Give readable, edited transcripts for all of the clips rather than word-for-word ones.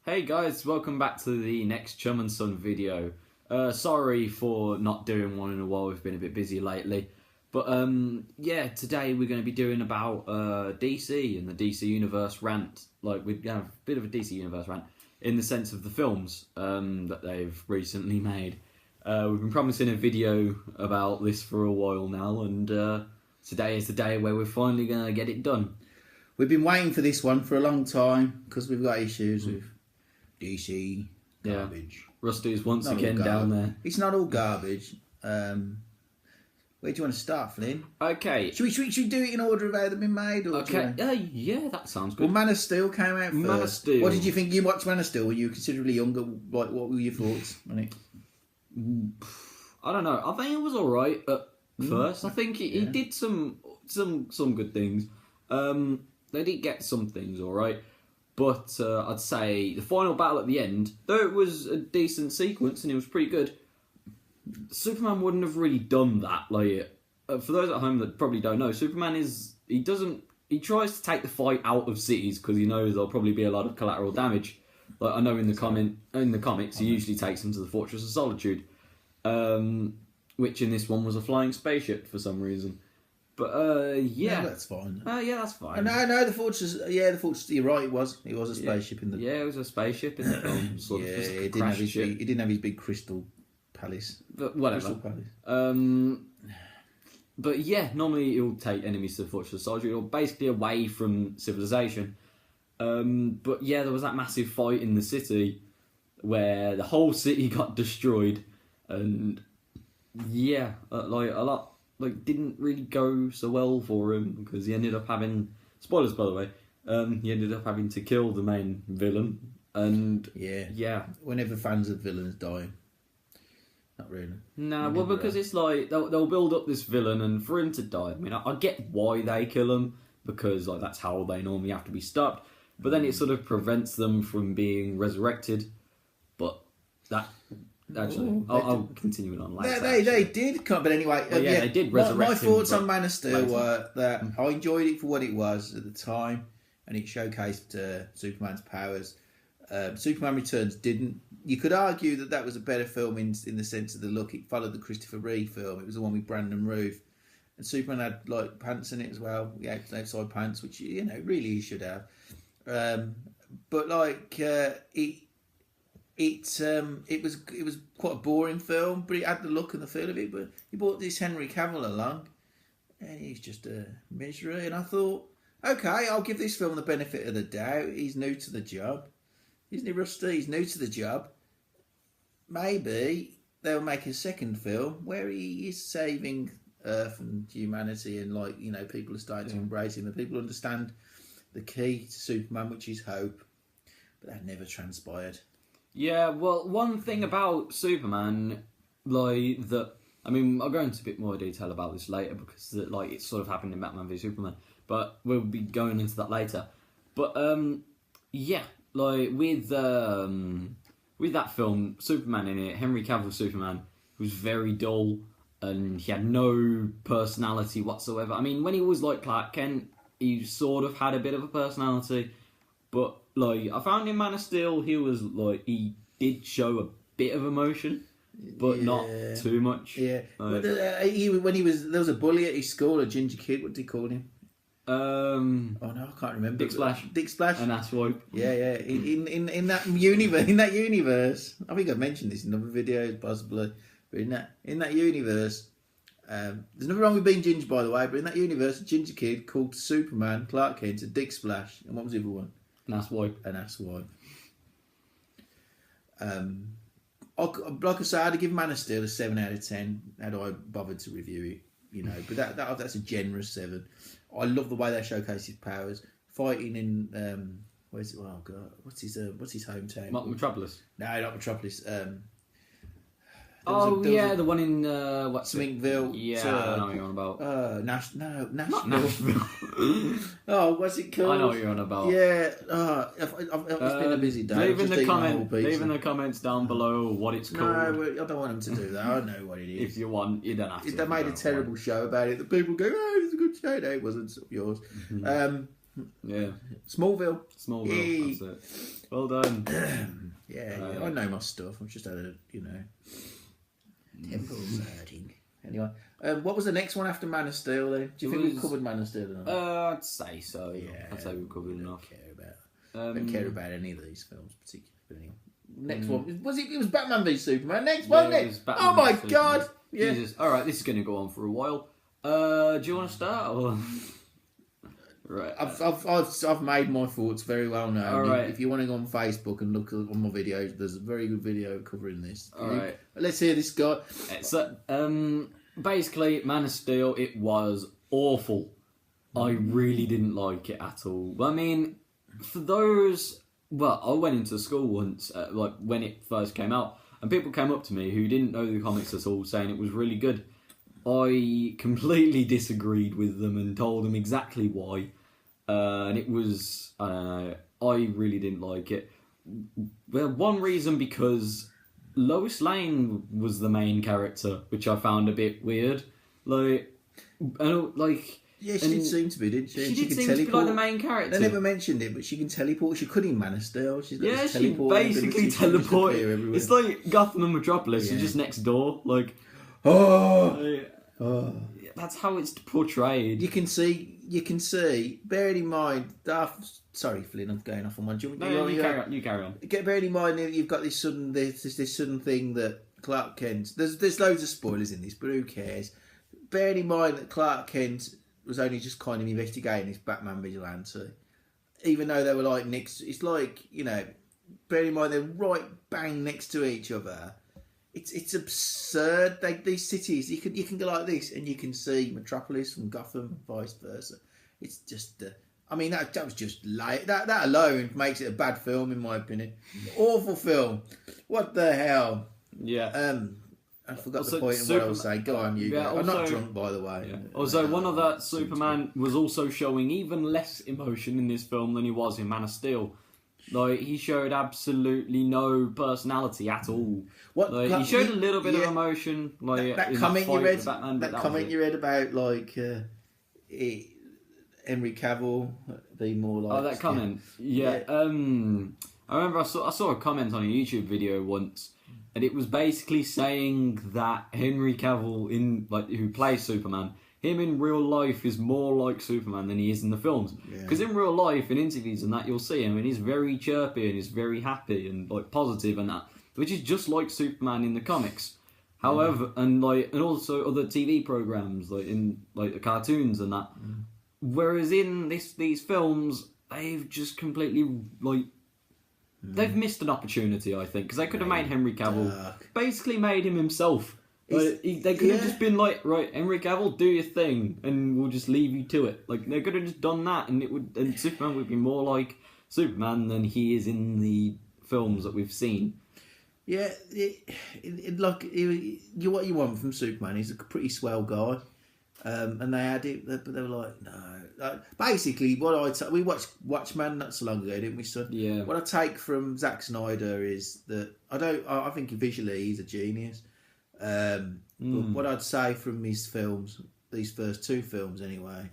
Hey guys, welcome back to the next Chum and Son video. Sorry for not doing one in a while, we've been a bit busy lately. But yeah, today we're going to be doing about DC and the DC Universe rant. Like, we're going to have a bit of a DC Universe rant in the sense of the films that they've recently made. We've been promising a video about this for a while now, and today is the day where we're finally going to get it done. We've been waiting for this one for a long time because we've got issues with DC garbage. Yeah. Rusty's once again down there. It's not all garbage. Where do you want to start, Flynn? Okay. Should we do it in order of how they've been made? Or okay. Yeah, that sounds good. Well, Man of Steel came out first. Man of Steel. What did you think? You watched Man of Steel when you were considerably younger. Like, what were your thoughts on it? I don't know. I think it was all right at first. I think he did some good things. They did get some things all right. But I'd say the final battle at the end, though it was a decent sequence and it was pretty good, Superman wouldn't have really done that. Like, for those at home that probably don't know, Superman he tries to take the fight out of cities because he knows there'll probably be a lot of collateral damage. Like, I know in the comics he usually takes them to the Fortress of Solitude, which in this one was a flying spaceship for some reason. But yeah, no, that's fine. Yeah, that's fine. No, the Fortress. Yeah, the Fortress. You're right. It was a spaceship in the. Yeah, it was a spaceship in the film. He didn't have his big crystal palace. But whatever. Crystal palace. But yeah, normally it will take enemies to the Fortress of Solitude, or basically away from civilization. But yeah, there was that massive fight in the city where the whole city got destroyed, and yeah, didn't really go so well for him because he ended up having, spoilers by the way, he ended up having to kill the main villain, and yeah. Whenever fans of villains die, not really. No, well, because it's like they'll build up this villain, and for him to die, I mean, I get why they kill him because like that's how they normally have to be stopped, but then it sort of prevents them from being resurrected. But that. Actually, I'll continue it on later. They did come, but anyway, they did resurrect my thoughts on Man of Steel later were that I enjoyed it for what it was at the time, and it showcased Superman's powers. Superman Returns didn't. You could argue that was a better film in the sense of the look. It followed the Christopher Reeve film. It was the one with Brandon Routh, and Superman had like pants in it as well. Yeah, outside pants, which really he should have. But like it was quite a boring film, but it had the look and the feel of it. But he brought this Henry Cavill along, and he's just a misery. And I thought, okay, I'll give this film the benefit of the doubt. He's new to the job, isn't he, Rusty? He's new to the job. Maybe they'll make a second film where he is saving Earth and humanity, and people are starting to embrace him, and people understand the key to Superman, which is hope. But that never transpired. Yeah, well, one thing about Superman, I mean, I'll go into a bit more detail about this later because, it sort of happened in Batman v Superman, but we'll be going into that later. But, yeah, with that film, Superman in it, Henry Cavill's Superman, was very dull, and he had no personality whatsoever. I mean, when he was like Clark Kent, he sort of had a bit of a personality, but I found in Man of Steel, he was he did show a bit of emotion, but not too much. Yeah. When there was a bully at his school, a ginger kid. What did he call him? Oh no, I can't remember. Dick Splash. Dick Splash. And that's why. Yeah. In that universe, I think I've mentioned this in other videos, possibly. But in that universe, there's nothing wrong with being ginger, by the way. But in that universe, a ginger kid called Superman, Clark Kent, a Dick Splash, and what was the other one? An asswipe. Like I say, I'd give Man of Steel a 7 out of 10 had I bothered to review it, but that's a generous 7. I love the way they showcase his powers. Fighting in where's it? Oh god, what's his hometown? Metropolis. No, not Metropolis. The one in Sminkville. Yeah, I know what you're on about. Nashville. Not Nashville. Oh, what's it called? I know what you're on about. Yeah. It's been a busy day. Leave in the comments down below what it's called. No, I don't want them to do that. I know what it is. If you want, you don't have to. They made a terrible show about it. The people go, "Oh, it's a good show." No, it wasn't yours. Mm-hmm. Yeah. Smallville. Smallville. That's it. Well done. Yeah, I know my stuff. I've just had a, temples hurting. Anyway, what was the next one after Man of Steel then? Do you think we've covered Man of Steel or not? I'd say so. Yeah. I'd say we've covered enough. Don't care about any of these films particularly. But anyway. Next one was it? It was Batman v Superman. Next, wasn't it? Oh my God! Yeah. Jesus. All right, this is going to go on for a while. Do you want to start? Or... Right. I've made my thoughts very well known. All right. If you want to go on Facebook and look at my videos, there's a very good video covering this. All right. Let's hear this guy. So, basically, Man of Steel, it was awful. I really didn't like it at all. I mean, for those... Well, I went into school once, like when it first came out, and people came up to me who didn't know the comics at all, saying it was really good. I completely disagreed with them and told them exactly why. And it was, I don't know, I really didn't like it. Well, one reason because Lois Lane was the main character, which I found a bit weird. Yeah, she did seem to be, didn't she? She did seem to be like the main character. They never mentioned it, but she can teleport. She could in Man of Steel. She's got this she basically teleported. It's like Gotham and Metropolis. She's just next door. Like, that's how it's portrayed. You can see. Bearing in mind, sorry, Flynn, I'm going off on one. You carry on. Bearing in mind that you've got this sudden thing that Clark Kent. There's loads of spoilers in this, but who cares? Bearing in mind that Clark Kent was only just kind of investigating this Batman vigilante, even though they were like next. It's like, bearing in mind they're right bang next to each other. It's absurd. These cities, you can go like this and you can see Metropolis from Gotham, vice versa. It's just, I mean, that was just late. That alone makes it a bad film in my opinion. Awful film. What the hell? Yeah. I forgot the point of what I was saying. Go on, you go. I'm not drunk, by the way. Yeah. Also, one of that Superman was also showing even less emotion in this film than he was in Man of Steel. Like, he showed absolutely no personality at all. He showed a little bit of emotion. Like that comment you read. That comment you read about like Henry Cavill being more like. Oh, that comment. Yeah. I remember I saw a comment on a YouTube video once. And it was basically saying that Henry Cavill, who plays Superman, him in real life is more like Superman than he is in the films. Because in real life, in interviews and that, you'll see him, and he's very chirpy and he's very happy and positive and that, which is just like Superman in the comics. However, and also other TV programs, in the cartoons and that. Whereas in these films, they've just completely they've missed an opportunity, I think, because they could have made Henry Cavill, basically made him himself. They could have just been like, right, Henry Cavill, do your thing, and we'll just leave you to it. Like, they could have just done that, and Superman would be more like Superman than he is in the films that we've seen. Yeah, what you want from Superman, he's a pretty swell guy. And they had it, but they were like, no. Basically, we watched Watchmen not so long ago, didn't we, son? Yeah. What I take from Zack Snyder is that I think visually he's a genius. But what I'd say from his films, these first two films anyway,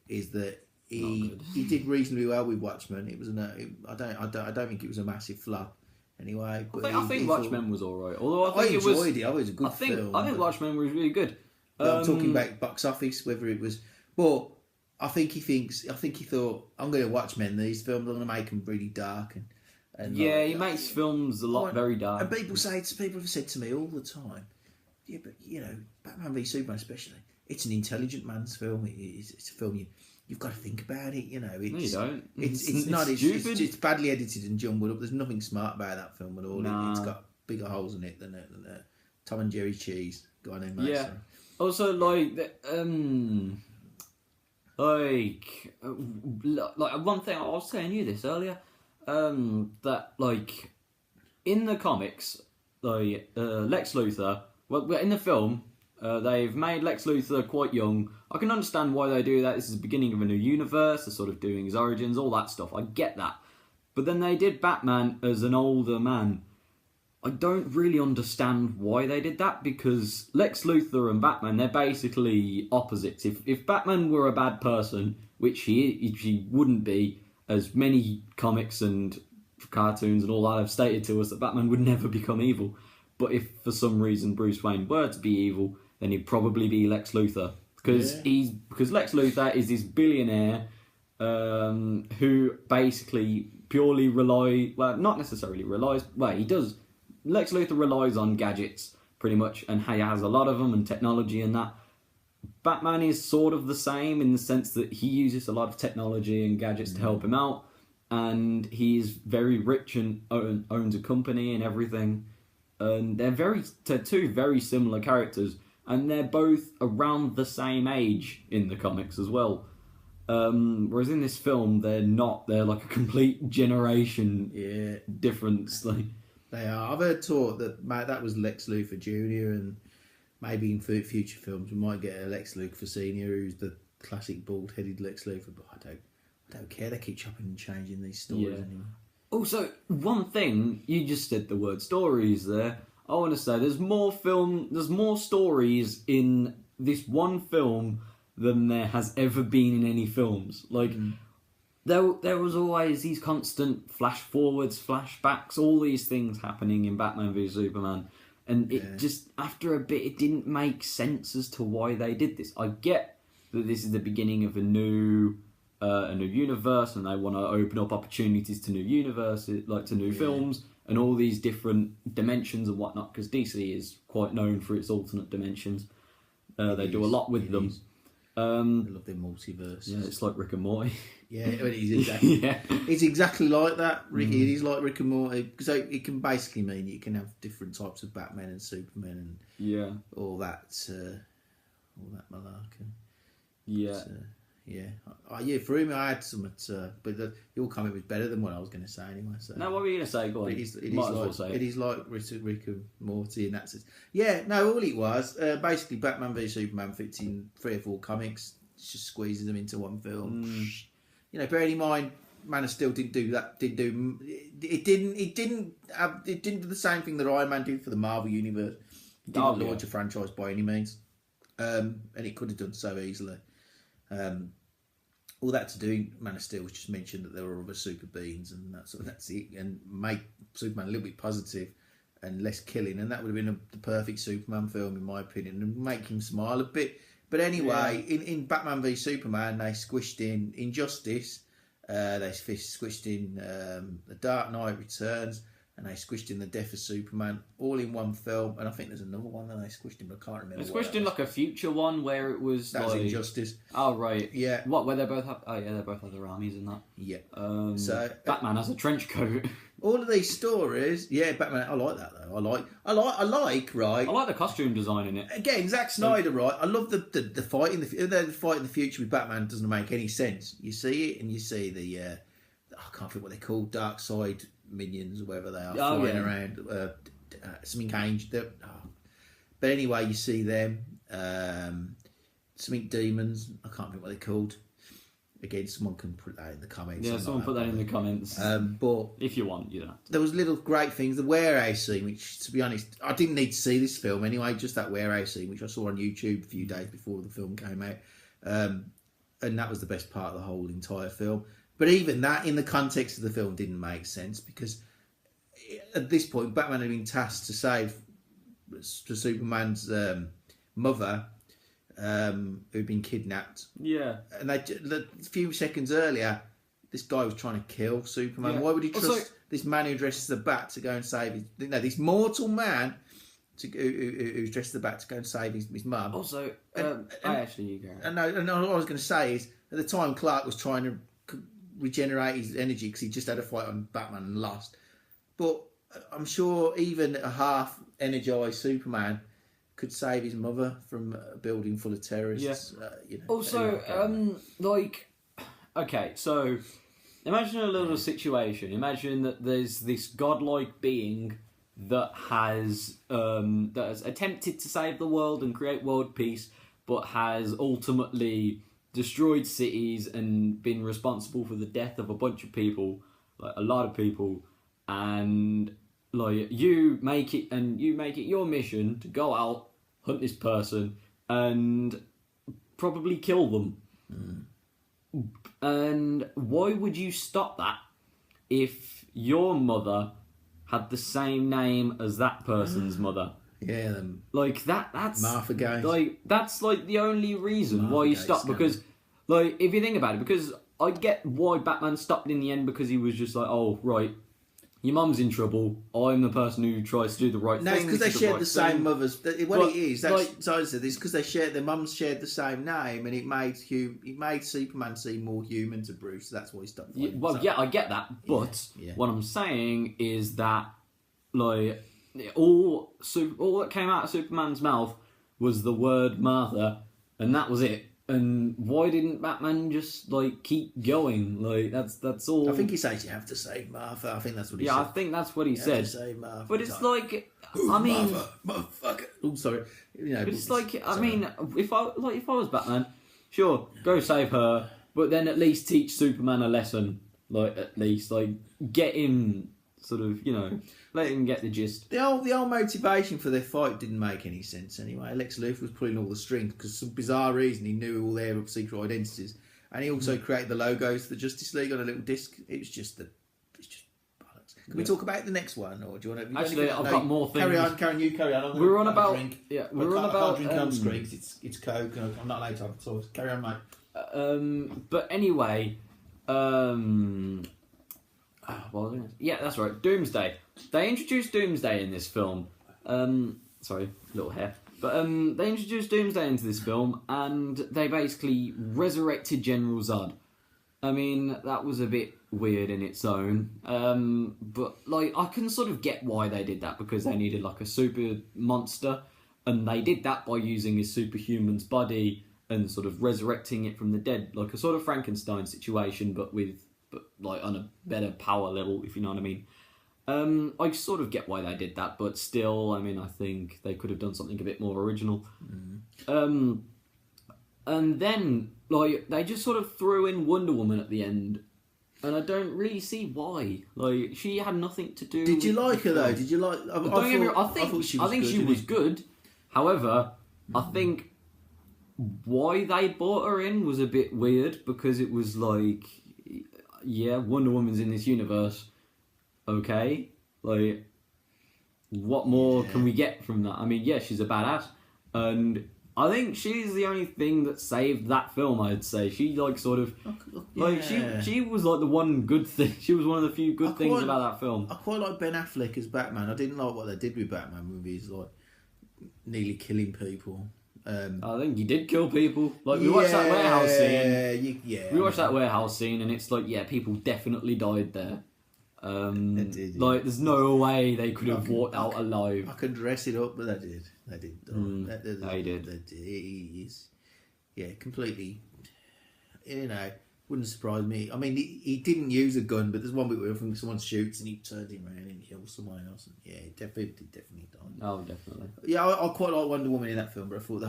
is that he did reasonably well with Watchmen. It was I don't think it was a massive flop. Anyway, but I think Watchmen was alright. Although I enjoyed it. I was a good film. I think Watchmen was really good. I'm talking about box office, whether it was. But I think he thought, I'm going to watch these films. I'm going to make them really dark and he makes films a lot very dark. And people have said to me all the time, yeah, but Batman v Superman especially, it's an intelligent man's film. It's a film you've got to think about it. It's, no, you don't. It's not. It's badly edited and jumbled up. There's nothing smart about that film at all. Nah. It's got bigger holes in it than Tom and Jerry cheese. Go on in, mate. Yeah. Sorry. Also, one thing I was telling you this earlier, that in the comics, Lex Luthor, in the film, they've made Lex Luthor quite young. I can understand why they do that. This is the beginning of a new universe. They're sort of doing his origins, all that stuff. I get that. But then they did Batman as an older man. I don't really understand why they did that, because Lex Luthor and Batman, they're basically opposites. If Batman were a bad person, which he wouldn't be, as many comics and cartoons and all that have stated to us that Batman would never become evil. But if for some reason Bruce Wayne were to be evil, then he'd probably be Lex Luthor. Because Lex Luthor is this billionaire who basically purely not necessarily relies, he does. Lex Luthor relies on gadgets, pretty much, and he has a lot of them, and technology and that. Batman is sort of the same in the sense that he uses a lot of technology and gadgets to help him out, and he's very rich and owns a company and everything. And they're two very similar characters, and they're both around the same age in the comics as well. Whereas in this film, they're not. They're like a complete generation difference. Like, they are. I've heard taught that was Lex Luthor Jr. and maybe in future films we might get a Lex Luthor Senior, who's the classic bald-headed Lex Luthor. But I don't care. They keep chopping and changing these stories anyway. Also, one thing, you just said the word stories there. I want to say there's more stories in this one film than there has ever been in any films. Like, there was always these constant flash forwards, flashbacks, all these things happening in Batman v Superman. And it just, after a bit, it didn't make sense as to why they did this. I get that this is the beginning of a new universe, and they want to open up opportunities to new universes, like to new films, and all these different dimensions and whatnot, because DC is quite known for its alternate dimensions. They do a lot with them. I love their multiverse. Yeah, it's like Rick and Morty. Yeah, it is exactly. It's exactly like that. It is like Rick and Morty. So it can basically mean you can have different types of Batman and Superman and all that malarkey. Yeah. For him, I had some, but your comment was better than what I was going to say anyway. So. No, what were you going to say? Go on. It is like Rick and Morty in that sense. Yeah, no, all it was, basically Batman v Superman fits in 3 or 4 comics, just squeezing them into one film. You know, bearing in mind, Man of Steel didn't do that. It didn't do the same thing that Iron Man did for the Marvel Universe. It didn't launch a franchise by any means. And it could have done so easily. All that to do, Man of Steel was just mentioned that there were other super beings, and that's it, and make Superman a little bit positive and less killing, and that would have been the perfect Superman film in my opinion, and make him smile a bit. But anyway, in Batman v Superman, they squished in Injustice, they squished in The Dark Knight Returns, and they squished in The Death of Superman, all in one film. And I think there's another one that they squished in, but I can't remember. They squished in like a future one where it was that was Injustice. Oh right, yeah. What? Where they both have? Oh yeah, they both have their armies in that. Yeah. So Batman has a trench coat. All of these stories, Batman. I like that though. I like. Right. I like the costume design in it. Again, Zack Snyder. Right. I love the fight in the fight in the future with Batman doesn't make any sense. You see it, and you see the I can't think what they're called, Dark Side minions or whatever they are flying around. Something changed. But anyway, you see them. Something demons. I can't think what they're called. Again, someone can put that in the comments. Yeah, someone put that in the comments. But if you want, you don't have to. There was little great things. The warehouse scene, which, to be honest, I didn't need to see this film anyway. Just that warehouse scene, which I saw on YouTube a few days before the film came out, and that was the best part of the whole entire film. But even that, in the context of the film, didn't make sense, because at this point, Batman had been tasked to save Superman's mother, who'd been kidnapped. Yeah. And a few seconds earlier, this guy was trying to kill Superman. Yeah. Why would he trust this man who dresses the Bat to go and save this mortal man who's dressed the Bat to go and save his mum? Also, you go. And all I was going to say is, at the time, Clark was trying to regenerate his energy because he just had a fight on Batman and lost. But I'm sure even a half energized Superman could save his mother from a building full of terrorists. Yeah. Also, okay, so imagine a little situation. Imagine that there's this godlike being that has attempted to save the world and create world peace, but has ultimately destroyed cities and been responsible for the death of a bunch of people, like a lot of people, and like you make it your mission to go out, hunt this person, and probably kill them. And why would you stop that if your mother had the same name as that person's mother? Yeah, like that's Martha Gates. Like that's like the only reason Martha why you Gates stop. Because like if you think about it, because I get why Batman stopped in the end, because he was just like, oh right, your mum's in trouble. I'm the person who tries to do the right thing. No, it's because they shared the same mothers. What But, it is, like- so I said this because their mums shared the same name, and it made Superman seem more human to Bruce. That's why he stopped. I get that, but Yeah. what I'm saying is that like all that came out of Superman's mouth was the word Martha, and that was it. And why didn't Batman just like keep going? Like that's all. I think he says you have to save Martha. I think that's what he said. I think that's what he said. Have to save Martha. But it's like, I mean, Martha, motherfucker. Oh, sorry. but it's like, I mean, if I was Batman, sure, go save her, but then at least teach Superman a lesson. Like at least get him sort of, let him get the gist. The old motivation for their fight didn't make any sense anyway. Lex Luthor was pulling all the strings because for some bizarre reason he knew all their secret identities, and he also created the logos for the Justice League on a little disc. It's just bollocks. Can we talk about the next one, or do you want to? Actually, I've got more things. You carry on. We're on about drink. we're on about drink on screen 'cause it's Coke. And I'm not allowed to have it. So carry on, mate. But anyway, yeah, that's right. Doomsday. They introduced Doomsday in this film. Sorry, little hair. But they introduced Doomsday into this film, and they basically resurrected General Zod. I mean, that was a bit weird in its own. But I can sort of get why they did that, because they needed a super monster, and they did that by using his superhuman's body and sort of resurrecting it from the dead, like a sort of Frankenstein situation, but on a better power level, if you know what I mean. I sort of get why they did that, but still, I mean, I think they could have done something a bit more original. And then, they just sort of threw in Wonder Woman at the end, and I don't really see why. She had nothing to do. Did you like her though? film. Did you like? I think she was good. However, I think why they brought her in was a bit weird, because it was Wonder Woman's in this universe. Okay, what more can we get from that? I mean, she's a badass, and I think she's the only thing that saved that film. I'd say she she was the one good thing. She was one of the few good things about that film. I quite like Ben Affleck as Batman. I didn't like what they did with Batman movies, nearly killing people. I think he did kill people. We watched that warehouse scene. We watched that warehouse scene, and it's people definitely died there. They did, there's no way they could have walked out alive. I could dress it up, but they did. They did. They did. He's, completely. Wouldn't surprise me. I mean, he didn't use a gun, but there's one bit where someone shoots and he turns him around and kills someone else. And he definitely died. Oh, definitely. Yeah, I quite like Wonder Woman in that film, but I thought the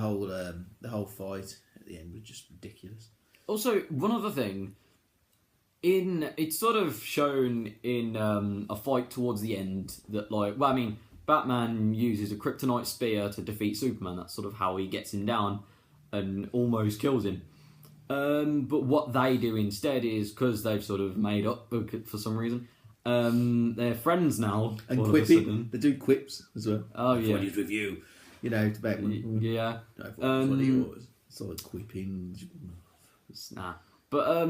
whole fight at the end was just ridiculous. Also, one other thing. It's sort of shown in a fight towards the end that Batman uses a kryptonite spear to defeat Superman. That's sort of how he gets him down and almost kills him. But what they do instead is, because they've sort of made up for some reason, they're friends now. And quipping. They do quips as well. Oh, yeah. What is with you? It's about yeah. What are yours? Sort of quipping. Nah. But,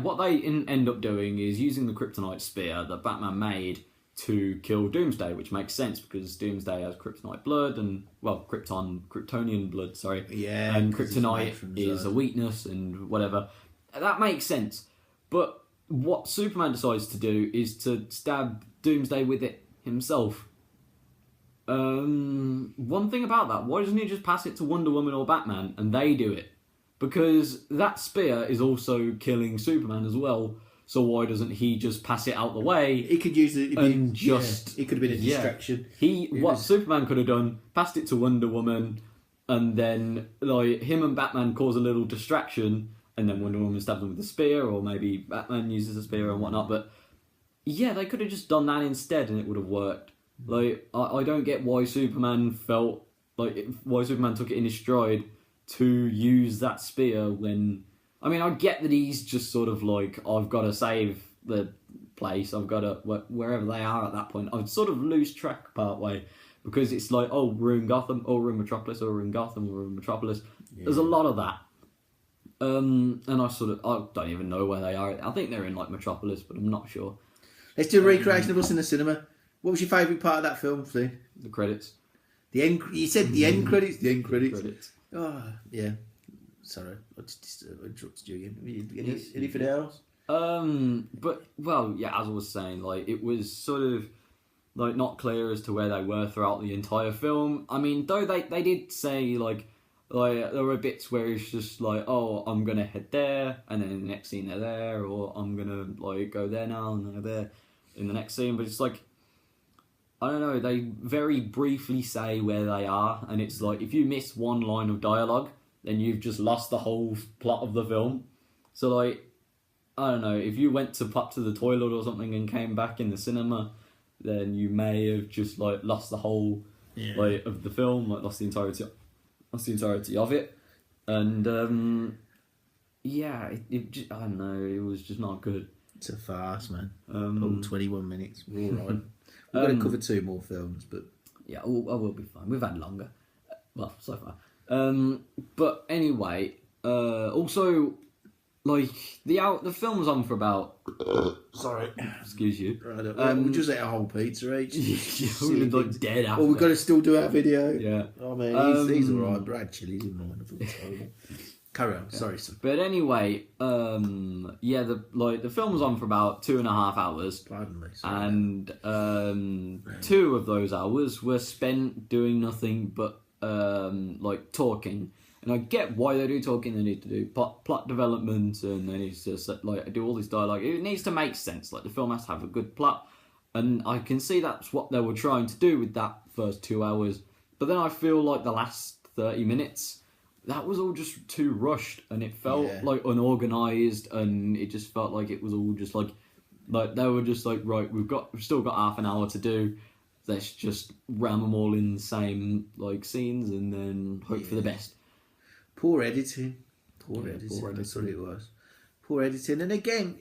what they end up doing is using the kryptonite spear that Batman made to kill Doomsday, which makes sense, because Doomsday has kryptonite blood and, Kryptonian blood, sorry. Yeah. And kryptonite is a weakness and whatever. That makes sense. But what Superman decides to do is to stab Doomsday with it himself. One thing about that, why doesn't he just pass it to Wonder Woman or Batman and they do it? Because that spear is also killing Superman as well, so why doesn't he just pass it out the way? He could use it and it could have been a distraction. What Superman could have done, passed it to Wonder Woman, and then him and Batman cause a little distraction, and then Wonder Woman stabs him with a spear, or maybe Batman uses a spear and whatnot. But they could have just done that instead, and it would have worked. Like, I don't get why Superman why Superman took it in his stride to use that spear when... I mean, I get that he's just sort of like, I've got to save the place, I've got to... wherever they are at that point. I'd sort of lose track part way, because it's like, oh, we're in Gotham, oh, we're in Metropolis, oh, we're in Gotham, we're in Metropolis. Yeah. There's a lot of that. And I don't even know where they are. I think they're in, like, Metropolis, but I'm not sure. Let's do a recreation of us in the cinema. What was your favourite part of that film, Flynn? The credits. The end. You said the end credits. The end credits. Credits. Oh yeah. Sorry, I just interrupted you again. Anything else? But well, yeah. As I was saying, like it was sort of like not clear as to where they were throughout the entire film. I mean, though they did say like there were bits where it's just like, oh, I'm gonna head there, and then in the next scene they're there, or I'm gonna like go there now and they're there in the next scene. But it's like, I don't know, they very briefly say where they are, and it's like, if you miss one line of dialogue, then you've just lost the whole plot of the film. So, like, I don't know, if you went to pop to the toilet or something and came back in the cinema, then you may have just, like, lost the whole, like, of the film, like, lost the entirety of it. And, yeah, it just, I don't know, it was just not good. It's a farce, man. 21 minutes, we're all right. We're going to cover 2 more films, but... Yeah, I will be fine. We've had longer. Well, so far. But anyway, also, like, the film was on for about... Sorry. Excuse you. Right, we just ate a whole pizza each. We were like dead after. Well, we've got to still do our video. Yeah. Oh, man, he's all right. Brad Chili's in mine. I thought horrible. Carry on. Yeah. Sorry, sir. But anyway, yeah, the film was on for about 2.5 hours. Pardon me. Sorry. And 2 of those hours were spent doing nothing but like talking. And I get why they do talking. They need to do plot development, and they need to like do all this dialogue. It needs to make sense. Like the film has to have a good plot, and I can see that's what they were trying to do with that first 2 hours. But then I feel like the last 30 minutes, that was all just too rushed, and it felt like unorganised, and it just felt like it was all just like they were just like, right, we've still got half an hour to do. Let's just ram them all in the same like scenes, and then hope for the best. Poor editing. Poor editing. That's what it was. Poor editing. And again,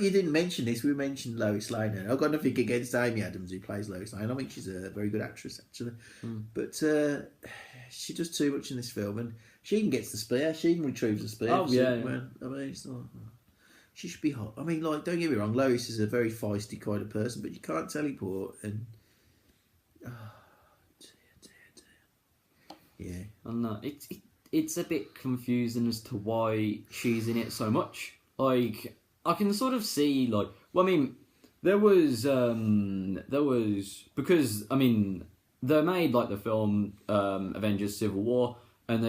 you didn't mention this. We mentioned Lois Lane. And I've got nothing against Amy Adams, who plays Lois Lane. I think she's a very good actress, actually. But she does too much in this film, and she even gets the spear. She even retrieves the spear. Oh, yeah. I mean, it's not... She should be hot. I mean, like, don't get me wrong, Lois is a very feisty kind of person, but you can't teleport, and... Oh, dear. Yeah. I don't know. It's a bit confusing as to why she's in it so much. Like, I can sort of see, like... Well, I mean, there was... Because, I mean, they made, like, the film Avengers Civil War, and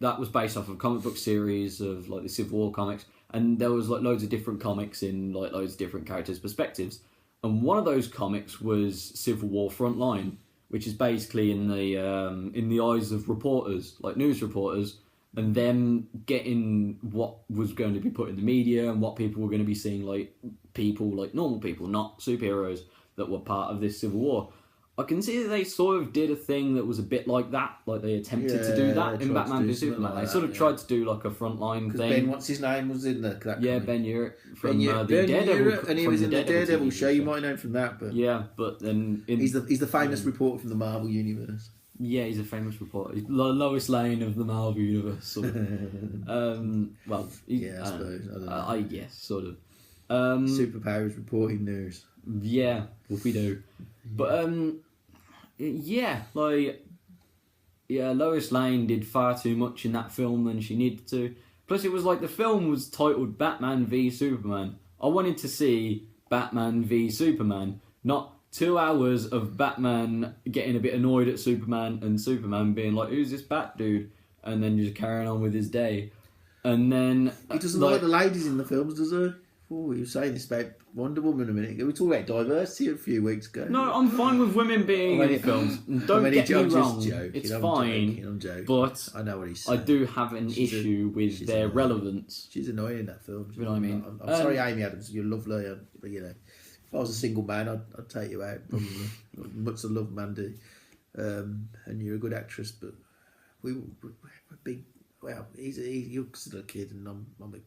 that was based off of a comic book series of, like, the Civil War comics, and there was, like, loads of different comics in, like, loads of different characters' perspectives. And one of those comics was Civil War Frontline, which is basically in the eyes of reporters, like news reporters, and them getting what was going to be put in the media and what people were going to be seeing, like people, like normal people, not superheroes, that were part of this Civil War. I can see that they sort of did a thing that was a bit like that, like they attempted to do that in Batman v Superman. They sort of tried to do like a frontline thing. Ben, what's his name, was in that comic. Ben Urich from the Daredevil, and he was in the Daredevil show. You might know him from that, but but then he's the famous reporter from the Marvel universe. Yeah, he's a famous reporter. He's Lois Lane of the Marvel universe. Sort of. I suppose. I don't know. I guess sort of. Superpowers reporting news. Yeah, what we do, but Lois Lane did far too much in that film than she needed to. Plus, it was like the film was titled Batman v Superman. I wanted to see Batman v Superman, not 2 hours of Batman getting a bit annoyed at Superman and Superman being like, "Who's this Bat dude?" and then just carrying on with his day. And then he doesn't like the ladies in the films, does he? Oh, you were saying this about Wonder Woman a minute ago. We talked about diversity a few weeks ago. No, I'm fine with women being in films. Don't get me wrong. It's fine. I'm joking. But I know what he's saying. I do have an issue with their relevance. She's annoying in that film. You know what I mean? I'm sorry, Amy Adams. You're lovely, but you know. If I was a single man, I'd take you out, probably. Much as I love Mandy. And you're a good actress, but we're big. Well, you're still a kid, and I'm a big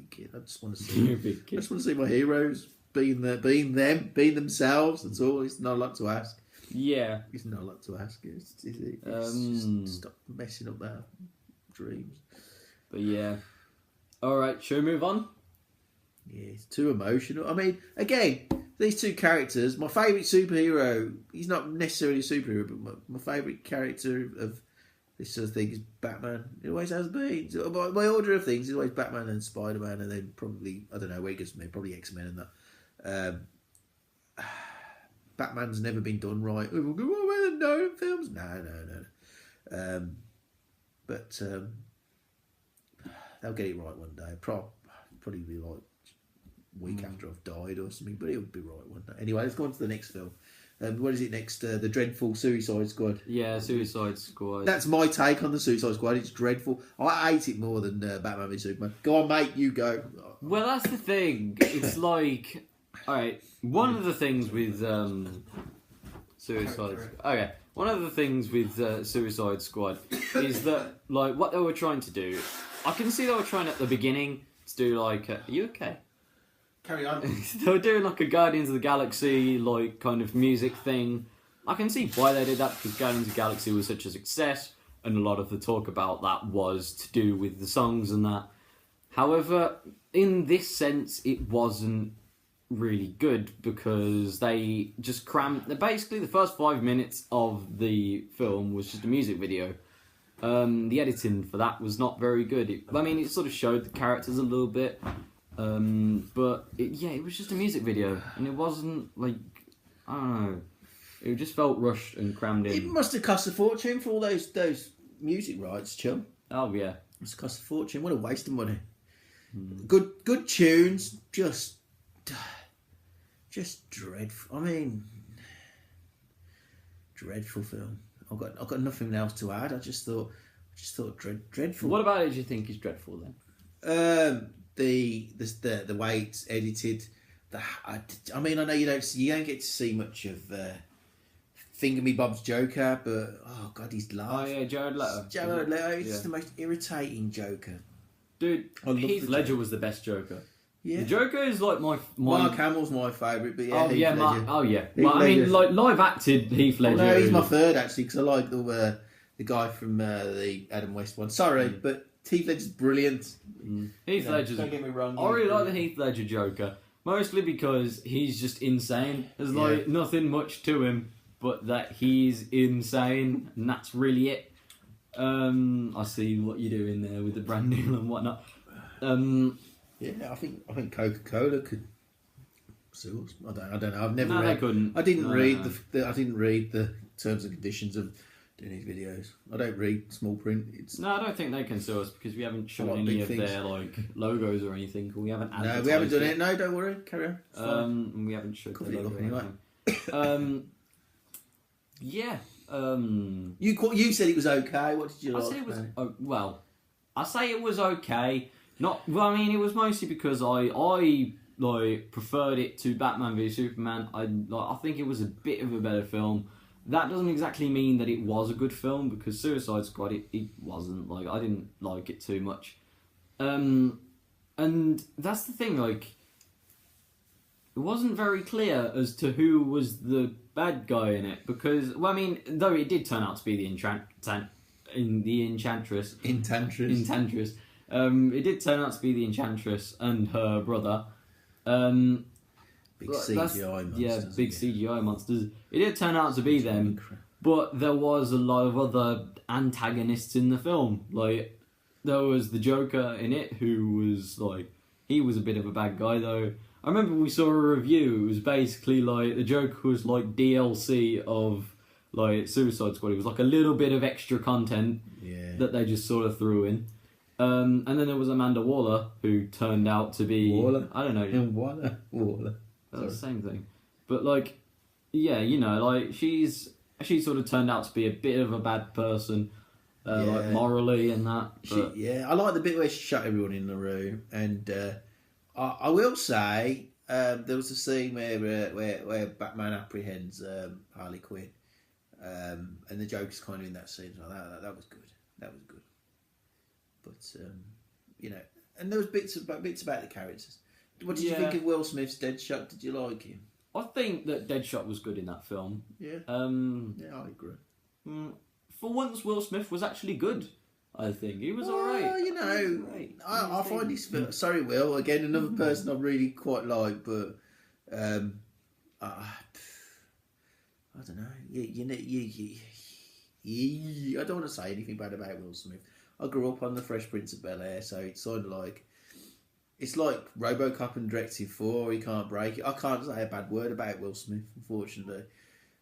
kid. I just want to see. You're a big kid. I just want to see my heroes being themselves. That's all. It's not a lot to ask. Yeah. It's not a lot to ask. It's just stop messing up our dreams. But yeah. All right, shall we move on? Yeah, it's too emotional. I mean, again, these two characters. My favourite superhero. He's not necessarily a superhero, but my favourite character of this sort of thing is Batman. It always has been. So my order of things is always Batman and Spider-Man, and then probably, I don't know where he goes from there, probably X-Men and that. Batman's never been done right. We'll go, oh, well, no films. No. But they'll get it right one day. Probably be like a week after I've died or something, but it'll be right one day. Anyway, let's go on to the next film. What is it next? The dreadful Suicide Squad. Yeah, Suicide Squad. That's my take on the Suicide Squad. It's dreadful. I hate it more than Batman v Superman. Go on, mate. You go. Well, that's the thing. It's like, all right. One of the things with Suicide. Okay. One of the things with Suicide Squad is that, like, what they were trying to do. I can see they were trying at the beginning to do like, are you okay? Carry on. They were doing like a Guardians of the Galaxy like kind of music thing. I can see why they did that, because Guardians of the Galaxy was such a success, and a lot of the talk about that was to do with the songs and that. However, in this sense, it wasn't really good, because they just crammed. Basically, the first 5 minutes of the film was just a music video. The editing for that was not very good. It sort of showed the characters a little bit. But it was just a music video, and it wasn't like, I don't know, it just felt rushed and crammed in. It must have cost a fortune for all those music rights, chum. Oh yeah, it must have cost a fortune. What a waste of money. Good tunes, just dreadful. I mean, dreadful film. I've got nothing else to add. I just thought dreadful. What about it do you think is dreadful then? The way it's edited. I know you don't get to see much of Finger Me Bob's Joker, but oh god, he's laugh. Oh yeah, Jared Leto. He's the most irritating Joker. Dude, Heath Ledger was the best Joker. Yeah. The Joker is like my Mark Hamill's my favourite, but yeah, Heath Ledger. Well, I mean, like live acted Heath Ledger. No, he's my third actually, because I like the guy from the Adam West one. Sorry, but Heath Ledger's brilliant. Heath Ledger's. Don't get me wrong. I really like the Heath Ledger Joker, mostly because he's just insane. There's like nothing much to him, but that he's insane, and that's really it. I see what you're doing there with the brand new and whatnot. Yeah, I think Coca-Cola could sue us. I don't know. I've never read. They couldn't. I didn't read I didn't read the terms and conditions of doing these videos. I don't read small print. No, I don't think they can sue us, because we haven't shown any of their like logos or anything. We haven't. No, we haven't done it. No, don't worry. Carry on. We haven't showed the logo anyway. Yeah. You said it was okay. What did you like? I said it was I say it was okay. It was mostly because I like preferred it to Batman v Superman. I think it was a bit of a better film. That doesn't exactly mean that it was a good film, because Suicide Squad it wasn't. Like, I didn't like it too much. And that's the thing, like, it wasn't very clear as to who was the bad guy in it, because though it did turn out to be the Enchantress. It did turn out to be the Enchantress and her brother. Big CGI monsters. Yeah, big CGI monsters. It did turn out to be them, but there was a lot of other antagonists in the film. Like, there was the Joker in it, who was like, he was a bit of a bad guy though. I remember we saw a review. It was basically like the Joker was like DLC of like Suicide Squad. It was like a little bit of extra content that they just sort of threw in. And then there was Amanda Waller, who turned out to be Waller. I don't know. Waller. That's the same thing. But like, yeah, like she sort of turned out to be a bit of a bad person, like morally and that. I like the bit where she shut everyone in the room, and I will say There was a scene where Batman apprehends Harley Quinn, and the Joker's kind of in that scene. So that was good. That was good. But and there was bits about the characters. What did you think of Will Smith's Deadshot? Did you like him? I think that Deadshot was good in that film. Yeah. Yeah, I agree. For once, Will Smith was actually good. I think he was alright. I find his film. Sorry, Will. Again, another person I really quite like, but I don't know. I don't want to say anything bad about Will Smith. I grew up on the Fresh Prince of Bel-Air, so it's sort of like RoboCop and Directive 4. He can't break it. I can't say a bad word about Will Smith, unfortunately.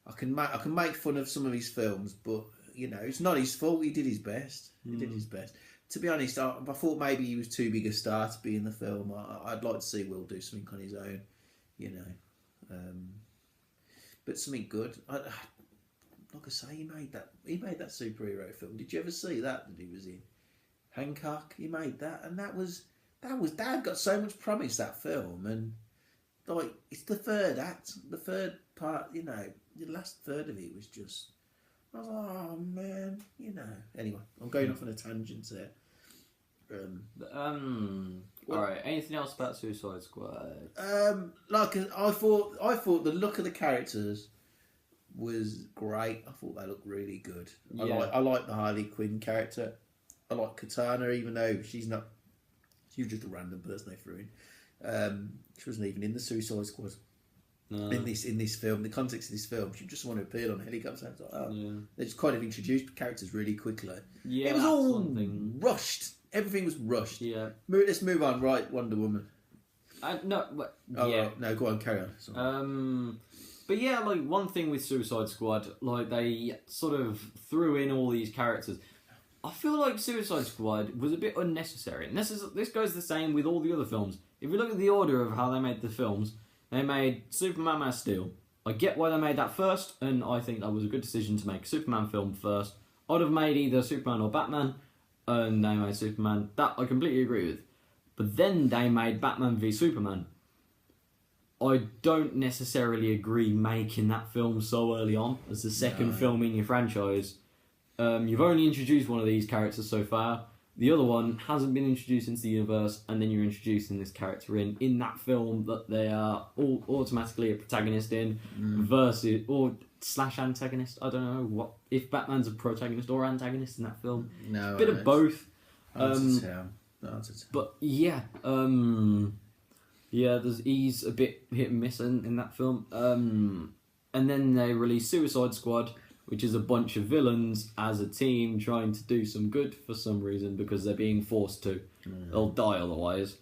I can make fun of some of his films, but it's not his fault. He did his best. To be honest, I thought maybe he was too big a star to be in the film. I'd like to see Will do something on his own, but something good. Like I say, he made that superhero film. Did you ever see that he was in? Hancock. He made that, and that was Dad got so much promise, that film, and like it's the third act, the third part. The last third of it was just. I was like, oh man, Anyway, I'm going off on a tangent there. All right. Anything else about Suicide Squad? I thought the look of the characters was great. I thought they looked really good. Yeah. I like the Harley Quinn character. I like Katana, even though she was just a random person they threw in. She wasn't even in the Suicide Squad. No. In this film, the context of this film, she just wanted to appear on a helicopter. They just kind of introduced characters really quickly. Yeah, it was all rushed. Everything was rushed. Yeah. Let's move on. Right, Wonder Woman. No, right. No, go on, carry on. Sorry. But yeah, like one thing with Suicide Squad, like they sort of threw in all these characters. I feel like Suicide Squad was a bit unnecessary, and this goes the same with all the other films. If you look at the order of how they made the films. They made Superman Man of Steel. I get why they made that first, and I think that was a good decision to make a Superman film first. I'd have made either Superman or Batman, and they made Superman. That I completely agree with. But then they made Batman v Superman. I don't necessarily agree making that film so early on as the second film in your franchise. You've only introduced one of these characters so far. The other one hasn't been introduced into the universe, and then you're introducing this character in that film that they are all automatically a protagonist in, versus or / antagonist. I don't know what if Batman's a protagonist or antagonist in that film. No, bit of both. But yeah, he's a bit hit and miss in that film. And then they released Suicide Squad, which is a bunch of villains as a team trying to do some good for some reason because they're being forced to. They'll die otherwise.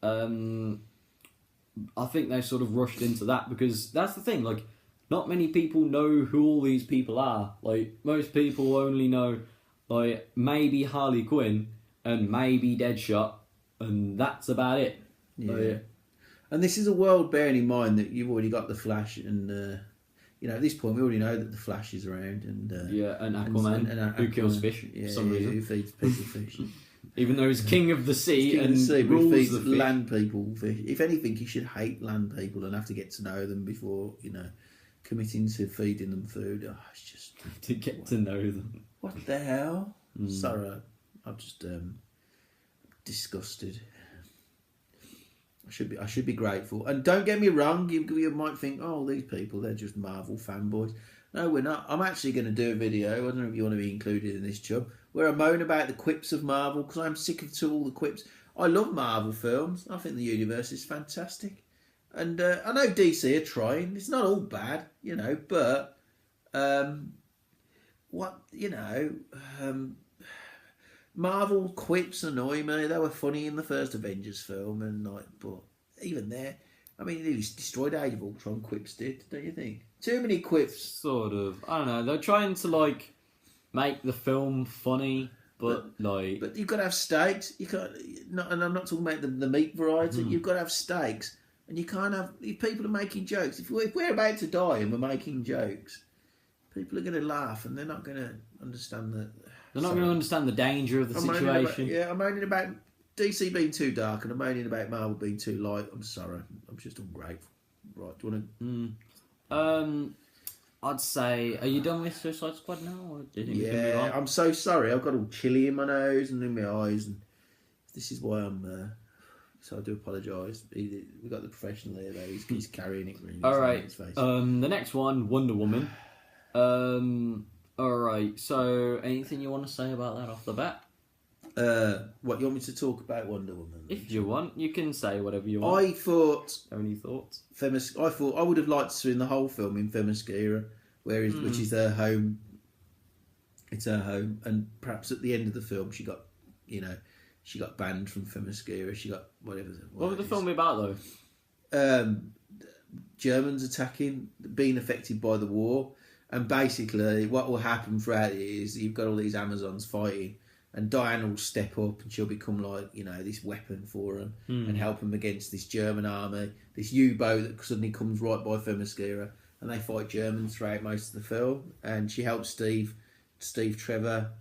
I think they sort of rushed into that because that's the thing, like, not many people know who all these people are. Like, most people only know, like, maybe Harley Quinn and maybe Deadshot, and that's about it. Yeah. And this is a world bearing in mind that you've already got the Flash and... at this point, we already know that the Flash is around, and and Aquaman, who kills fish for some reason, who feeds people fish, even though he's king of the sea and rules feeds the land people fish. If anything, he should hate land people and have to get to know them before committing to feeding them food. Oh, it's just to get to know them. What the hell? Sorry, I'm just disgusted. I should be grateful. And don't get me wrong, you might think, oh, these people, they're just Marvel fanboys. No, we're not. I'm actually going to do a video, I don't know if you want to be included in this, Chubb, where I moan about the quips of Marvel, because I'm sick of all the quips. I love Marvel films. I think the universe is fantastic. And I know DC are trying. It's not all bad, but Marvel quips annoy me. They were funny in the first Avengers film, but even there, I mean, it destroyed Age of Ultron. Quips did, don't you think? Too many quips. Sort of. I don't know. They're trying to make the film funny, but you've got to have stakes. You can't. And I'm not talking about the meat variety. You've got to have stakes, and you can't have. If people are making jokes, if we're about to die and we're making jokes, people are going to laugh, and they're not going to understand that. They're not going to understand the danger of the situation. I'm moaning about DC being too dark and I'm moaning about Marvel being too light. I'm sorry. I'm just ungrateful. Right, do you want to... I'd say, are you done with Suicide Squad now? Or do you think we can move on? I'm so sorry. I've got all chilly in my nose and in my eyes, and this is why I'm... so I do apologise. We've got the professional here, though. He's carrying it really. All right. The next one, Wonder Woman. All right. So, anything you want to say about that off the bat? What, you want me to talk about Wonder Woman? If you want, you can say whatever you want. I thought... Have any thoughts? I thought I would have liked to see the whole film in Themyscira, which is her home. It's her home, and perhaps at the end of the film, she got banned from Themyscira. She got whatever. What was the film about though? Germans attacking, being affected by the war, and basically what will happen throughout it is you've got all these Amazons fighting. And Diana will step up and she'll become like, this weapon for them and help them against this German army, this U-boat that suddenly comes right by Themyscira, and they fight Germans throughout most of the film. And she helps Steve Trevor.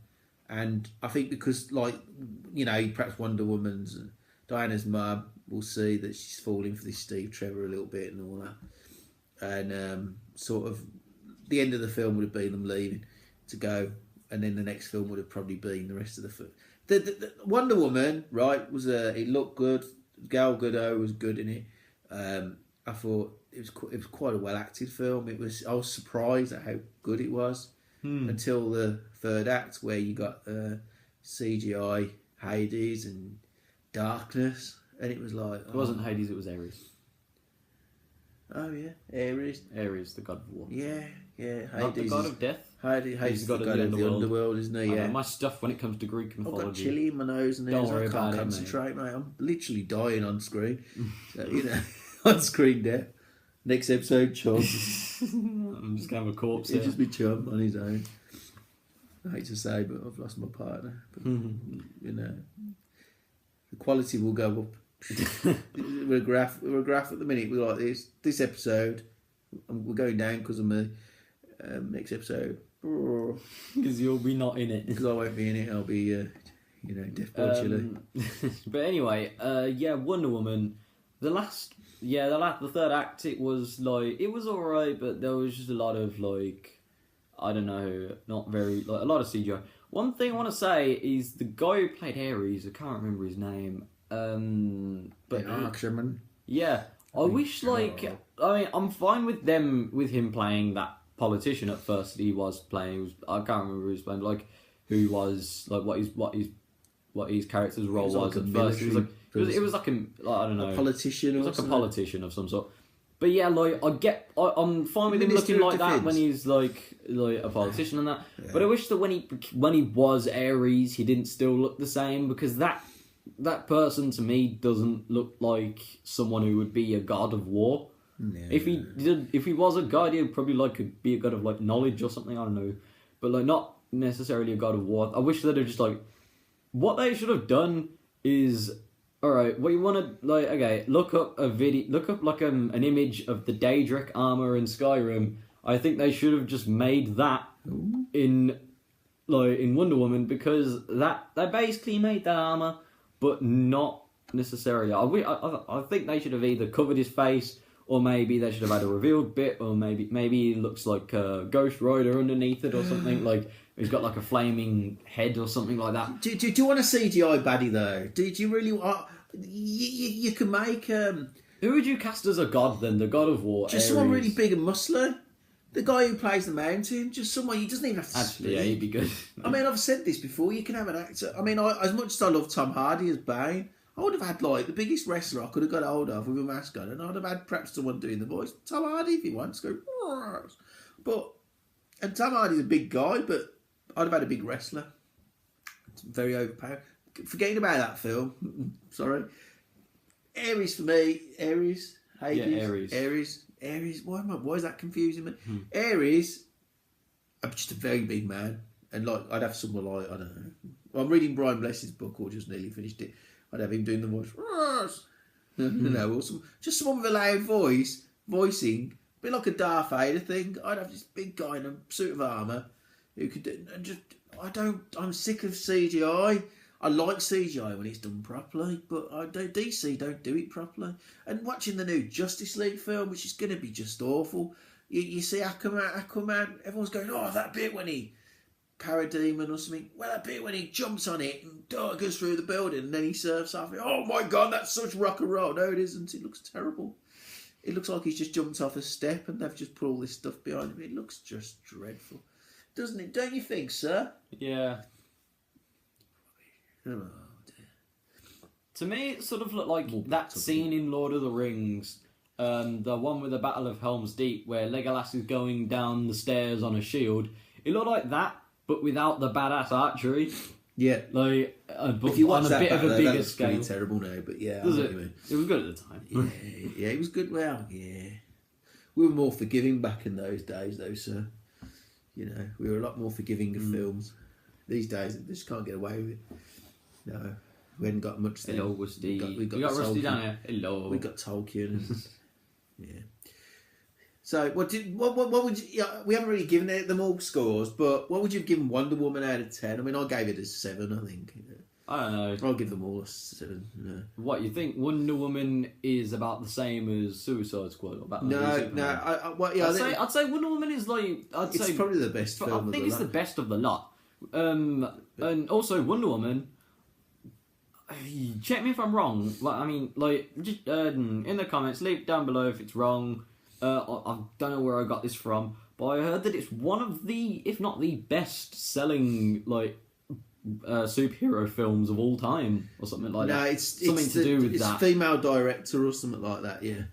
And I think because, perhaps Wonder Woman's and Diana's mum will see that she's falling for this Steve Trevor a little bit and all that. And sort of the end of the film would have been them leaving to go. And then the next film would have probably been the rest of the film. The Wonder Woman, right, it looked good. Gal Gadot was good in it. I thought it was quite a well acted film. I was surprised at how good it was until the third act, where you got CGI Hades and darkness, and it was like it wasn't Hades, it was Ares. Oh yeah, Ares. Ares, the god of war. Yeah. Hades, not the god of death. Hades is the god of the underworld, isn't he? Yeah. My stuff when it comes to Greek mythology. I've got chili in my nose and Don't worry I can't about concentrate, it, mate. I'm literally dying on screen. So, on screen death. Next episode, Chum. I'm just going to have a corpse here. He'll just be Chum on his own. I hate to say, but I've lost my partner. But, the quality will go up. we're a graph at the minute. We're like this episode, we're going down because of me. Next episode, because you'll be not in it. Because I won't be in it. I'll be, death by chili. But anyway, Wonder Woman. The third act, it was alright, but there was just a lot of I don't know, not very a lot of CGI. One thing I want to say is the guy who played Ares, I can't remember his name. But Archerman. Yeah, I wish I'm fine with him playing that politician at first that he was playing. I can't remember who he was playing, who was what his character's role was at first. It was like I don't know, a politician. It was like a politician of some sort. But yeah, I'm fine with him looking like that when he's like a politician and that. Yeah. But I wish that when he was Ares, he didn't still look the same, because that person to me doesn't look like someone who would be a god of war. No. If he was a god, he'd probably be a god of knowledge or something. I don't know, but not necessarily a god of war. I wish they'd have just what they should have done is, all right, what you want to look up a video, look up an image of the Daedric armor in Skyrim. I think they should have just made that in Wonder Woman, because they basically made that armor, but not necessarily. I think they should have either covered his face, or maybe they should have had a revealed bit, or maybe he looks like a Ghost Rider underneath it or something. He's got a flaming head or something like that. Do you want a CGI baddie though? Do you really want? You can make. Who would you cast as a god then? The god of war. Just Ares. Someone really big and muscular. The guy who plays the mountain. Just someone. He doesn't even have to. Actually, yeah, he'd be good. I mean, I've said this before. You can have an actor. I mean, as much as I love Tom Hardy as Bane, I would have had the biggest wrestler I could have got hold of with a mask on, and I'd have had perhaps someone doing the voice. Tom Hardy, if he wants, go. And Tom Hardy's a big guy, but I'd have had a big wrestler. It's very overpowered. Forgetting about that film. Sorry. Ares for me. Ares. Hades. Yeah, Ares. Why is that confusing me? Ares. I'm just a very big man, and I'd have someone I don't know. I'm reading Brian Bless's book, or just nearly finished it. I'd have him doing the voice. Or just someone with a loud voice, voicing, a bit like a Darth Vader thing. I'd have this big guy in a suit of armour who could do, and just, I'm sick of CGI. I like CGI when it's done properly, but DC don't do it properly. And watching the new Justice League film, which is going to be just awful, you see Aquaman, everyone's going, oh, that bit when he parademon or something. Well, that bit when he jumps on it and goes through the building and then he surfs off it. Oh my God, that's such rock and roll. No, it isn't. It looks terrible. It looks like he's just jumped off a step and they've just put all this stuff behind him. It looks just dreadful. Doesn't it? Don't you think, sir? Yeah. Oh, to me, it sort of looked like that scene in Lord of the Rings, the one with the Battle of Helm's Deep, where Legolas is going down the stairs on a shield. It looked like that, but without the badass archery. Yeah. Like, if you watch on a that bit back of a there, bigger that looks scale. pretty terrible now, but yeah, I Does know it? what you mean. It was good at the time. Yeah, it was good. Well, yeah. We were more forgiving back in those days, though, sir. You know, we were a lot more forgiving of films. These days, they just can't get away with it. No, we hadn't got much. Hello, Rusty. We got Rusty Tolkien. down here. Hello. We got Tolkien. And, yeah. So, what would you? Yeah, we haven't really given them all scores, but what would you have given Wonder Woman out of 10? I mean, I gave it a 7. I think. I don't know. I'll give them all a 7. No. What you think? Wonder Woman is about the same as Suicide Squad or Batman? I'd say Wonder Woman is like. It's probably the best film. I think it's the best of the lot. And also Wonder Woman. Check me if I'm wrong. Like, I mean, like, just in the comments, leave down below if it's wrong. I don't know where I got this from, but I heard that it's one of the, if not the best-selling, like, superhero films of all time, or something like that. No, it's something to do with that. It's female director or something like that. Yeah.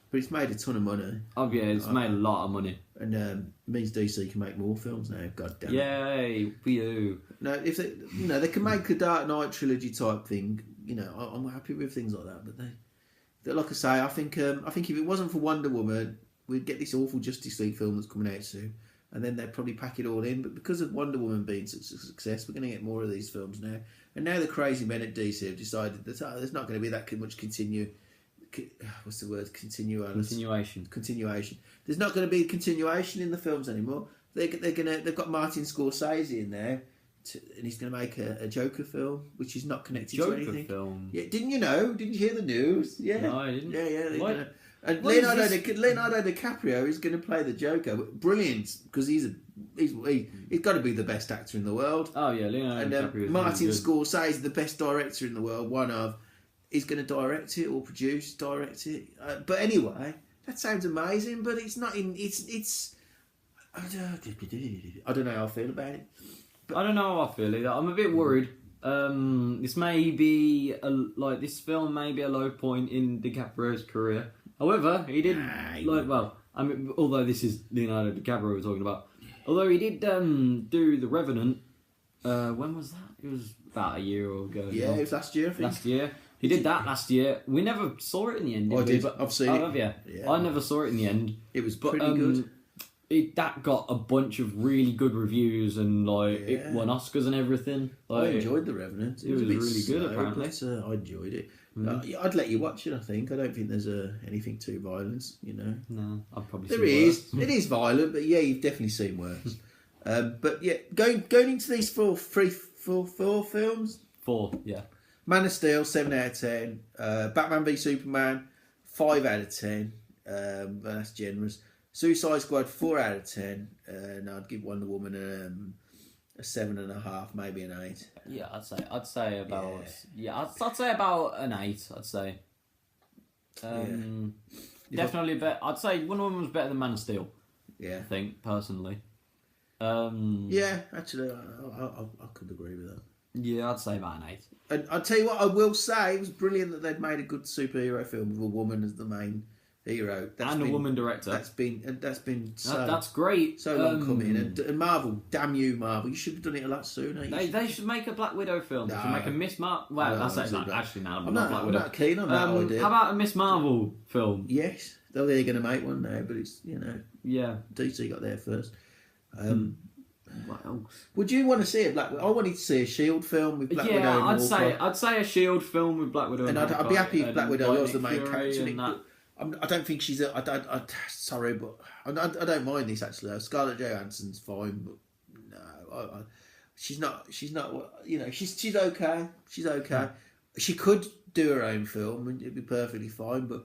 But it's made a ton of money. Oh yeah, it's made a lot of money. And means DC can make more films now. God damn it! Yay, we do. No, if they, they can make a Dark Knight trilogy type thing. I'm happy with things like that. But they like I say, I think if it wasn't for Wonder Woman, we'd get this awful Justice League film that's coming out soon, and then they'd probably pack it all in. But because of Wonder Woman being such a success, we're going to get more of these films now. And now the crazy men at DC have decided that there's not going to be that much what's the word? Continuation. There's not going to be continuation in the films anymore. They've got Martin Scorsese in there, and he's going to make a Joker film, which is not connected to anything. Joker film. Yeah, didn't you know? Didn't you hear the news? Yeah. No, I didn't. Yeah. And Leonardo DiCaprio is going to play the Joker. Brilliant, because he's got to be the best actor in the world. Oh yeah, Leonardo DiCaprio. And Martin Scorsese, the best director in the world, one of. He's going to direct it or direct it. But anyway, that sounds amazing. But it's not in. It's. I don't know how I feel about it. But I don't know how I feel either. I'm a bit worried. This may be this film may be a low point in DiCaprio's career. However, he did although this is Leonardo DiCaprio we're talking about. Although he did do The Revenant. When was that? It was about a year ago. Yeah, it was last year. I think. Last year. He did that last year. We never saw it in the end. I did. I've seen it. Have you? Yeah. I never saw it in the end. It was pretty good. That got a bunch of really good reviews and it won Oscars and everything. I enjoyed The Revenant. It was really good. Apparently, I enjoyed it. I'd let you watch it. I think. I don't think there's anything too violent. No, I'd probably. There is. It is violent, but yeah, you've definitely seen worse. But yeah, going into these four films. 4, yeah. Man of Steel, 7 out of 10. Batman v Superman, 5 out of 10. That's generous. Suicide Squad, 4 out of 10. And I'd give Wonder Woman a 7.5, maybe an 8. Yeah, I'd say about I'd say about an 8. I'd say. Definitely better. I'd say Wonder Woman was better than Man of Steel. Yeah, I think personally. Yeah, actually, I could agree with that. Yeah, I'd say about an 8. And I'll tell you what, I will say, it was brilliant that they'd made a good superhero film with a woman as the main hero. A woman director. That's been so... That's great. So long coming. And Marvel, damn you, Marvel. You should have done it a lot sooner. They should make a Black Widow film. They should make a Miss Marvel... Well, that's actually now. I'm not keen on that idea. How about a Miss Marvel film? Yes. Though they're going to make one now, but it's, Yeah. DC got there first. What else? Would you want to see a Black Widow? I wanted to see a Shield film with Black Widow. Yeah, I'd say a Shield film with Black Widow. And I'd be happy if Black Widow was the main character. I don't think she's sorry, but I don't mind this actually. Scarlett Johansson's fine, but no, she's not. You know, she's okay. She's okay. She could do her own film and it'd be perfectly fine. But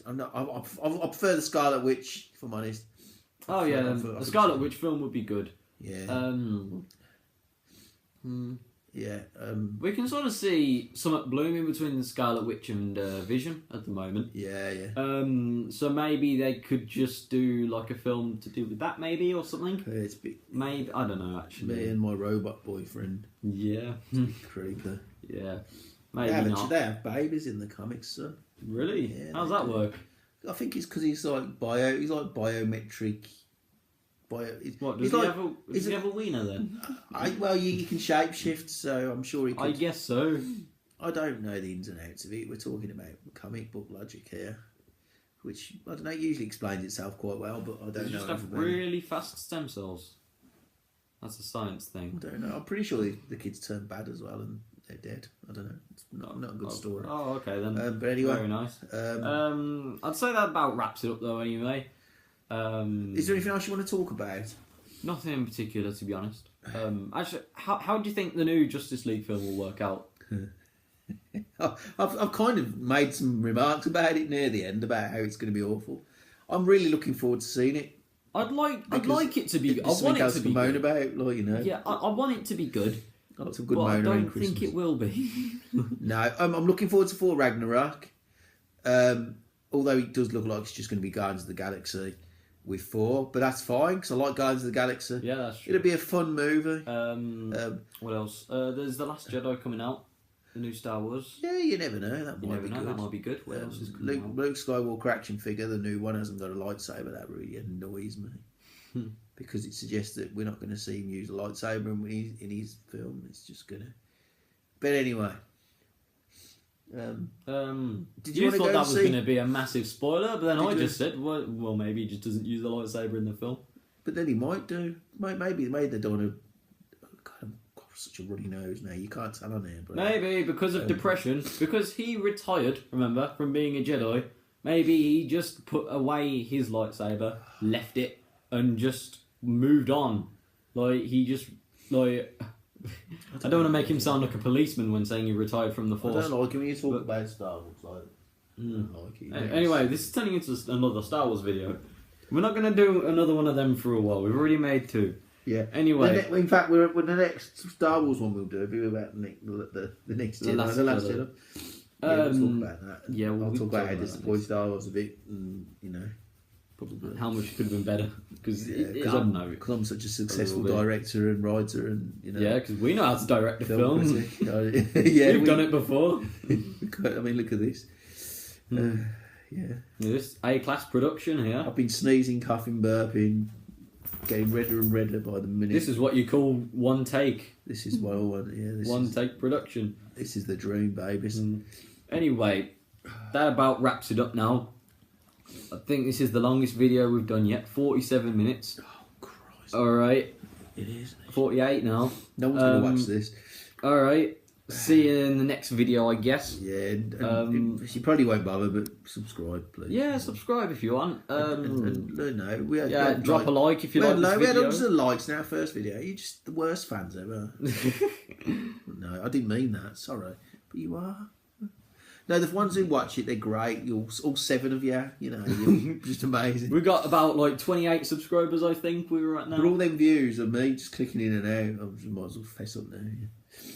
I'm not. I prefer the Scarlet Witch, if I'm honest. Oh yeah, the Scarlet Witch film would be good. Yeah. Yeah. We can sort of see something blooming between the Scarlet Witch and Vision at the moment. Yeah, yeah. So maybe they could just do like a film to do with that, maybe, or something. Yeah, it's a bit, maybe, I don't know, actually. Me and my robot boyfriend. Yeah. Creeper. Yeah. Maybe not. They have babies in the comics, son. Really? Yeah, how's that work? I think it's because he's like biometric. What, does he have a wiener then? You can shapeshift, so I'm sure he could. I guess so. I don't know the ins and outs of it. We're talking about comic book logic here, which, I don't know, usually explains itself quite well, but I don't know. Just have really fast stem cells. That's a science thing. I don't know. I'm pretty sure the kids turn bad as well and they're dead. I don't know. It's not a good story. Oh, okay then. But anyway. Very nice. I'd say that about wraps it up though anyway. Is there anything else you want to talk about? Nothing in particular, to be honest. Actually, how do you think the new Justice League film will work out? I've kind of made some remarks about it near the end about how it's going to be awful. I'm really looking forward to seeing it. I'd like it to be. I want it to be moan good. about, like, you know. Yeah, I want it to be good. Lots of good but I don't Christmas. think it will be. No, I'm looking forward to Thor Ragnarok. Although it does look like it's just going to be Guardians of the Galaxy with Thor, but that's fine because I like Guardians of the Galaxy. Yeah, that's true. It'll be a fun movie. What else? There's The Last Jedi coming out. The new Star Wars. Yeah, you never know. That might be good. That might be good. What else is coming out? Luke Skywalker action figure, the new one, hasn't got a lightsaber. That really annoys me. Because it suggests that we're not going to see him use a lightsaber in his film. It's just going to... But anyway... did you thought that was going to be a massive spoiler, but then I just said, well, maybe he just doesn't use the lightsaber in the film. But then he might do. Maybe they don't want to... God, I've got such a runny nose now. You can't tell on here. But maybe because of depression, because he retired, remember, from being a Jedi. Maybe he just put away his lightsaber, left it, and just moved on. Like, he just... like... I don't want to make him sound like a policeman when saying he retired from the Force. I don't like him when you talk about Star Wars. I don't like it. Anyway, this is turning into another Star Wars video. We're not going to do another one of them for a while. We've already made 2. Yeah. Anyway. In fact, we're the next Star Wars one we'll do will be about the next Jedi. The last Jedi. Yeah, we'll talk about that. Yeah, I'll talk about how disappointed Star Wars a bit, and, you know. Probably. How much could have been better? Because I don't know. Because I'm such a successful director and writer, and, you know. Yeah, because we know how to direct a film. Yeah, we've done it before. I mean, look at this. Yeah. This A-class production here. I've been sneezing, coughing, burping, getting redder and redder by the minute. This is what you call one take. This is what I want. Yeah, one take production. This is the dream, babies. Anyway, that about wraps it up now. I think this is the longest video we've done yet. 47 minutes. Oh, Christ. Alright. It is. 48 now. No one's going to watch this. Alright. See you in the next video, I guess. Yeah. You probably won't bother, but subscribe, please. Yeah, subscribe if you want. No, drop a like if you like this video. We had hundreds of likes in our first video. You're just the worst fans ever. No, I didn't mean that. Sorry. But you are. No, the ones who watch it, they're great. You're all 7 of you, you know, you're just amazing. We got about 28 subscribers, I think we were at now. But all them views of me just clicking in and out, I might as well fess up now.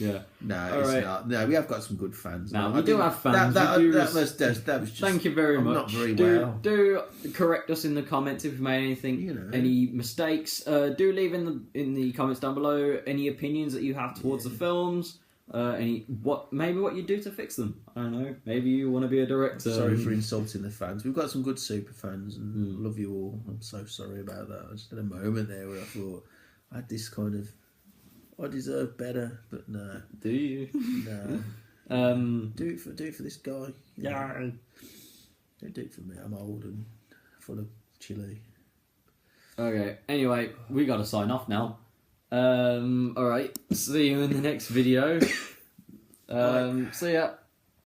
Yeah. No, it's not. No, we have got some good fans. No, we do have fans. That was just. Thank you very much. Not very well. Do correct us in the comments if we've made anything, any mistakes. Do leave in the comments down below any opinions that you have towards the films. Maybe what you do to fix them. I don't know. Maybe you want to be a director. Sorry for insulting the fans. We've got some good super fans and love you all. I'm so sorry about that. I just had a moment there where I thought I had this kind of. I deserve better, but no. Do you? No. Do it for this guy. Yeah. Don't do it for me. I'm old and full of chili. Okay. Anyway, we got to sign off now. Alright, see you in the next video. See ya.